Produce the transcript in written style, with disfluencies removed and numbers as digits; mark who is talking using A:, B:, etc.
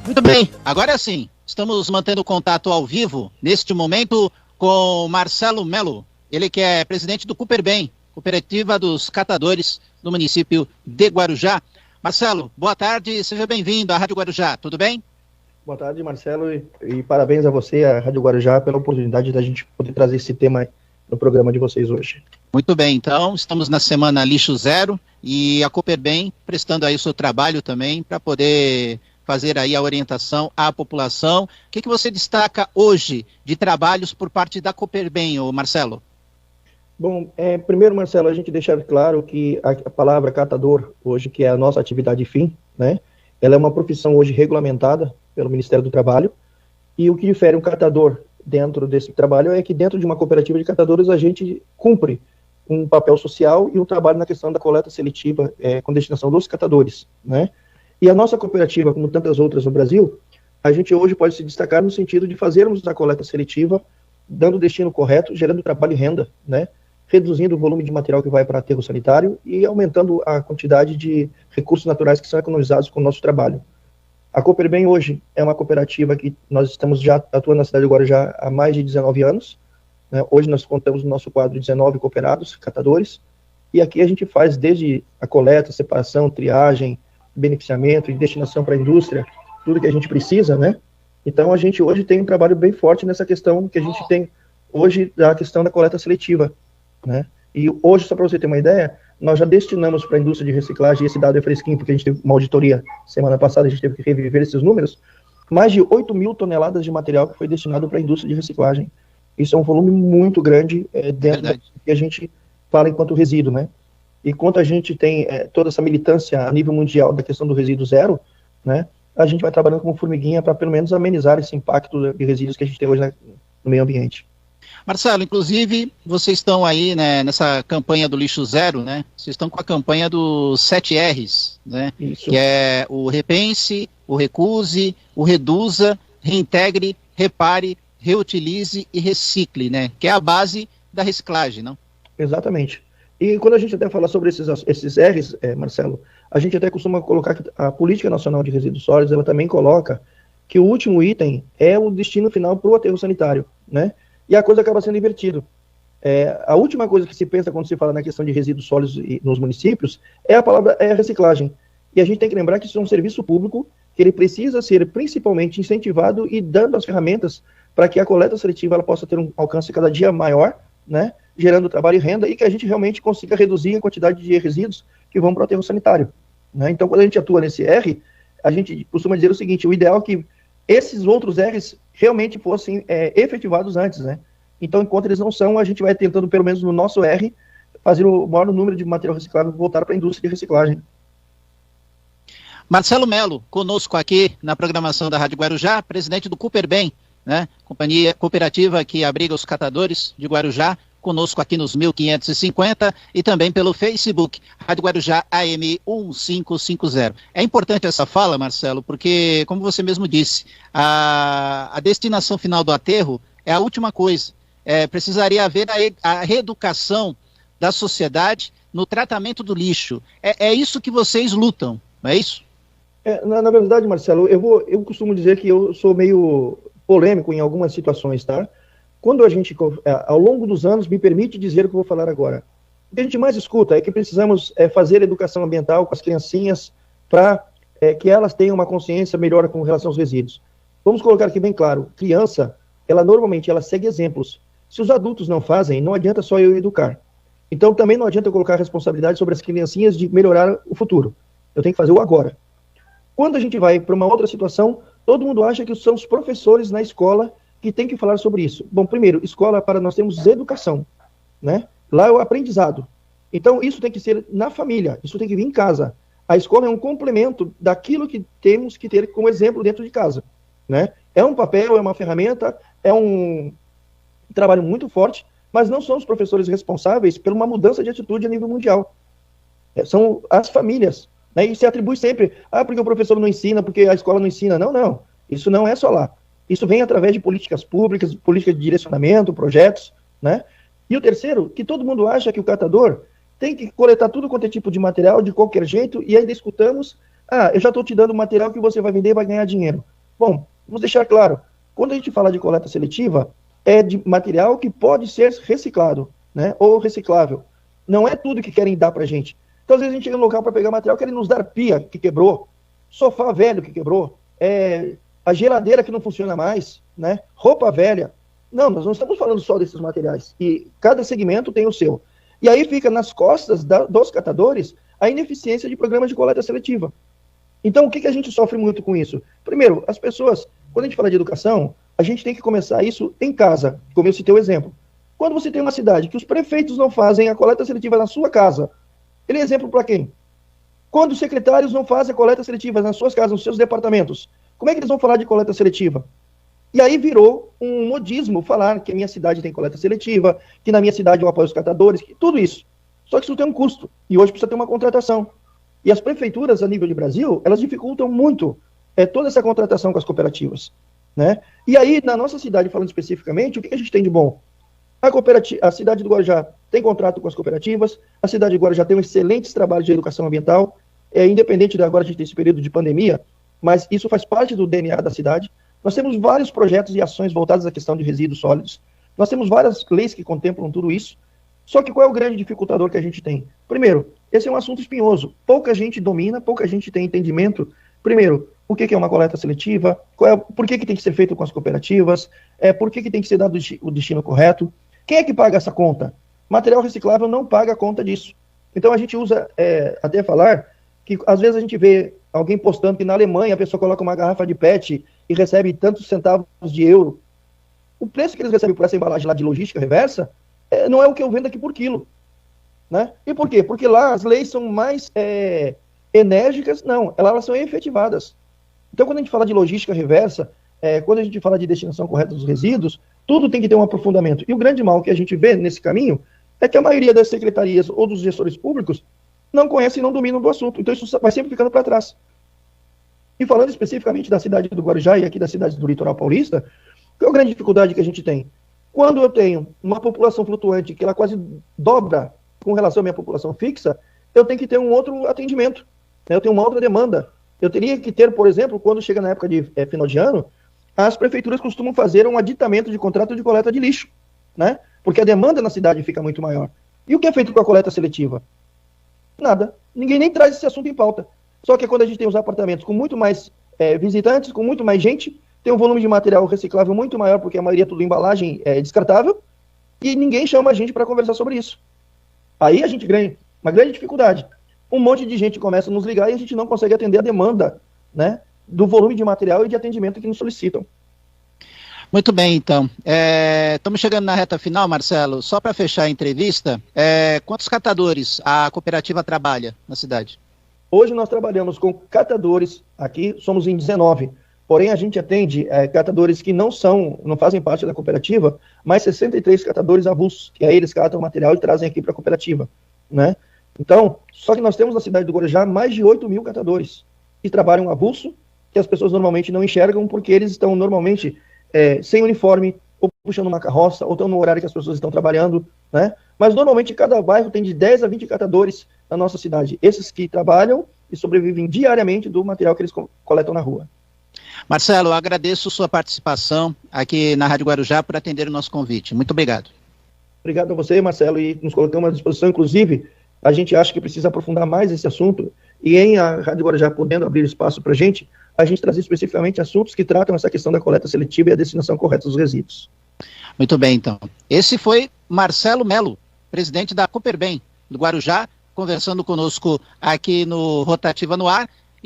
A: Muito bem, agora sim, estamos mantendo contato ao vivo, neste momento, com Marcelo Melo, ele que é presidente do Cooperbem, Cooperativa dos Catadores do município de Guarujá. Marcelo, boa tarde, seja bem-vindo à Rádio Guarujá, tudo bem?
B: Boa tarde, Marcelo, e parabéns a você, a Rádio Guarujá, pela oportunidade da gente poder trazer esse tema no programa de vocês hoje.
A: Muito bem, então, estamos na semana Lixo Zero e a Cooperbem prestando aí o seu trabalho também para poder fazer aí a orientação à população. O que você destaca hoje de trabalhos por parte da Cooperbem, Marcelo?
B: Bom, primeiro, Marcelo, a gente deixar claro que a palavra catador, hoje, que é a nossa atividade fim, né, ela é uma profissão hoje regulamentada pelo Ministério do Trabalho, e o que difere um catador dentro desse trabalho é que dentro de uma cooperativa de catadores a gente cumpre um papel social e um trabalho na questão da coleta seletiva com destinação dos catadores, né? E a nossa cooperativa, como tantas outras no Brasil, a gente hoje pode se destacar no sentido de fazermos a coleta seletiva, dando o destino correto, gerando trabalho e renda, né? Reduzindo o volume de material que vai para aterro sanitário e aumentando a quantidade de recursos naturais que são economizados com o nosso trabalho. A Cooperbem hoje é uma cooperativa que nós estamos já atuando na cidade de Guarujá há mais de 19 anos, né? Hoje nós contamos no nosso quadro 19 cooperados, catadores, e aqui a gente faz desde a coleta, separação, triagem, beneficiamento e destinação para a indústria, tudo que a gente precisa, né? Então a gente hoje tem um trabalho bem forte nessa questão que a gente tem hoje da questão da coleta seletiva, né? E hoje, só para você ter uma ideia, nós já destinamos para a indústria de reciclagem, e esse dado é fresquinho, porque a gente teve uma auditoria semana passada, a gente teve que reviver esses números, mais de 8 mil toneladas de material que foi destinado para a indústria de reciclagem. Isso é um volume muito grande dentro do que a gente fala enquanto resíduo, né? E quanto a gente tem toda essa militância a nível mundial da questão do resíduo zero, né, a gente vai trabalhando como formiguinha para pelo menos amenizar esse impacto de resíduos que a gente tem hoje no meio ambiente.
A: Marcelo, inclusive, vocês estão aí, né, nessa campanha do Lixo Zero, né? Vocês estão com a campanha dos 7 R's, né?
B: Isso.
A: Que é o repense, o recuse, o reduza, reintegre, repare, reutilize e recicle, né? Que é a base da reciclagem, não?
B: Exatamente. E quando a gente até fala sobre esses R's, Marcelo, a gente até costuma colocar que a Política Nacional de Resíduos Sólidos, ela também coloca que o último item é o destino final para o aterro sanitário, né? E a coisa acaba sendo invertida. A última coisa que se pensa quando se fala na questão de resíduos sólidos nos municípios é a palavra reciclagem. E a gente tem que lembrar que isso é um serviço público, que ele precisa ser principalmente incentivado e dando as ferramentas para que a coleta seletiva ela possa ter um alcance cada dia maior, né? Gerando trabalho e renda, e que a gente realmente consiga reduzir a quantidade de resíduos que vão para o aterro sanitário, né? Então, quando a gente atua nesse R, a gente costuma dizer o seguinte: o ideal é que esses outros R's realmente fossem efetivados antes, né? Então, enquanto eles não são, a gente vai tentando, pelo menos no nosso R, fazer o maior número de material reciclável voltar para a indústria de reciclagem.
A: Marcelo Melo, conosco aqui na programação da Rádio Guarujá, presidente do Cooperbem, né? Companhia cooperativa que abriga os catadores de Guarujá, conosco aqui nos 1550 e também pelo Facebook, Rádio Guarujá AM 1550. É importante essa fala, Marcelo, porque, como você mesmo disse, a destinação final do aterro é a última coisa. Precisaria haver a reeducação da sociedade no tratamento do lixo. É isso que vocês lutam, não é isso?
B: Na verdade, Marcelo, eu costumo dizer que eu sou meio polêmico em algumas situações, tá? Quando a gente, ao longo dos anos, me permite dizer o que eu vou falar agora. O que a gente mais escuta é que precisamos fazer educação ambiental com as criancinhas para que elas tenham uma consciência melhor com relação aos resíduos. Vamos colocar aqui bem claro, criança, ela normalmente segue exemplos. Se os adultos não fazem, não adianta só eu educar. Então também não adianta eu colocar a responsabilidade sobre as criancinhas de melhorar o futuro. Eu tenho que fazer o agora. Quando a gente vai para uma outra situação, todo mundo acha que são os professores na escola que tem que falar sobre isso. Bom, primeiro, escola para nós temos educação, né? Lá é o aprendizado. Então, isso tem que ser na família, isso tem que vir em casa. A escola é um complemento daquilo que temos que ter como exemplo dentro de casa, né? É um papel, é uma ferramenta, é um trabalho muito forte, mas não são os professores responsáveis por uma mudança de atitude a nível mundial. São as famílias, né? E se atribui sempre, porque o professor não ensina, porque a escola não ensina. Não, não. Isso não é só lá. Isso vem através de políticas públicas, políticas de direcionamento, projetos, né? E o terceiro, que todo mundo acha que o catador tem que coletar tudo quanto é tipo de material, de qualquer jeito, e ainda escutamos eu já estou te dando material que você vai vender e vai ganhar dinheiro. Bom, vamos deixar claro, quando a gente fala de coleta seletiva, é de material que pode ser reciclado, né, ou reciclável. Não é tudo que querem dar para a gente. Então, às vezes, a gente chega no local para pegar material, querem nos dar pia que quebrou, sofá velho que quebrou, a geladeira que não funciona mais, né, roupa velha. Não, nós não estamos falando só desses materiais. E cada segmento tem o seu. E aí fica nas costas dos catadores a ineficiência de programas de coleta seletiva. Então, o que a gente sofre muito com isso? Primeiro, as pessoas, quando a gente fala de educação, a gente tem que começar isso em casa, como eu citei o exemplo. Quando você tem uma cidade que os prefeitos não fazem a coleta seletiva na sua casa, ele é exemplo para quem? Quando os secretários não fazem a coleta seletiva nas suas casas, nos seus departamentos, como é que eles vão falar de coleta seletiva? E aí virou um modismo falar que a minha cidade tem coleta seletiva, que na minha cidade eu apoio os catadores, tudo isso. Só que isso tem um custo, e hoje precisa ter uma contratação. E as prefeituras, a nível de Brasil, elas dificultam muito toda essa contratação com as cooperativas, né? E aí, na nossa cidade, falando especificamente, o que a gente tem de bom? A cidade do Guarujá tem contrato com as cooperativas, a cidade do Guarujá tem um excelentes trabalhos de educação ambiental, independente de agora a gente ter esse período de pandemia, mas isso faz parte do DNA da cidade. Nós temos vários projetos e ações voltados à questão de resíduos sólidos, nós temos várias leis que contemplam tudo isso, só que qual é o grande dificultador que a gente tem? Primeiro, esse é um assunto espinhoso, pouca gente domina, pouca gente tem entendimento. Primeiro, o que é uma coleta seletiva, por que tem que ser feito com as cooperativas, por que tem que ser dado o destino correto, quem é que paga essa conta? Material reciclável não paga a conta disso. Então a gente usa até falar que às vezes a gente vê alguém postando que na Alemanha a pessoa coloca uma garrafa de PET e recebe tantos centavos de euro. O preço que eles recebem por essa embalagem lá de logística reversa não é o que eu vendo aqui por quilo, né? E por quê? Porque lá as leis são mais enérgicas, não, elas são efetivadas. Então, quando a gente fala de logística reversa, quando a gente fala de destinação correta dos resíduos, tudo tem que ter um aprofundamento. E o grande mal que a gente vê nesse caminho é que a maioria das secretarias ou dos gestores públicos não conhecem e não dominam do assunto. Então, isso vai sempre ficando para trás. E falando especificamente da cidade do Guarujá e aqui da cidade do litoral paulista, qual é a grande dificuldade que a gente tem? Quando eu tenho uma população flutuante que ela quase dobra com relação à minha população fixa, eu tenho que ter um outro atendimento, né? Eu tenho uma outra demanda. Eu teria que ter, por exemplo, quando chega na época de final de ano, as prefeituras costumam fazer um aditamento de contrato de coleta de lixo, né? Porque a demanda na cidade fica muito maior. E o que é feito com a coleta seletiva? Nada. Ninguém nem traz esse assunto em pauta. Só que quando a gente tem os apartamentos com muito mais visitantes, com muito mais gente, tem um volume de material reciclável muito maior, porque a maioria é tudo embalagem descartável, e ninguém chama a gente para conversar sobre isso. Aí a gente ganha uma grande dificuldade. Um monte de gente começa a nos ligar e a gente não consegue atender a demanda, né, do volume de material e de atendimento que nos solicitam.
A: Muito bem, então. Estamos chegando na reta final, Marcelo. Só para fechar a entrevista, quantos catadores a cooperativa trabalha na cidade?
B: Hoje nós trabalhamos com catadores, aqui somos em 19, porém a gente atende catadores que não fazem parte da cooperativa, mas 63 catadores avulsos, que aí eles catam o material e trazem aqui para a cooperativa, né? Então, só que nós temos na cidade do Guarujá mais de 8.000 catadores que trabalham avulso, que as pessoas normalmente não enxergam, porque eles estão normalmente sem uniforme, ou puxando uma carroça, ou estão no horário que as pessoas estão trabalhando, né? Mas normalmente cada bairro tem de 10 a 20 catadores na nossa cidade, esses que trabalham e sobrevivem diariamente do material que eles coletam na rua.
A: Marcelo, eu agradeço sua participação aqui na Rádio Guarujá por atender o nosso convite. Muito obrigado.
B: Obrigado a você, Marcelo, e nos colocamos à disposição. Inclusive, a gente acha que precisa aprofundar mais esse assunto, e em a Rádio Guarujá podendo abrir espaço para a gente trazer especificamente assuntos que tratam essa questão da coleta seletiva e a destinação correta dos resíduos.
A: Muito bem, então. Esse foi Marcelo Melo, presidente da Cooperbem do Guarujá, conversando conosco aqui no Rotativa no Ar.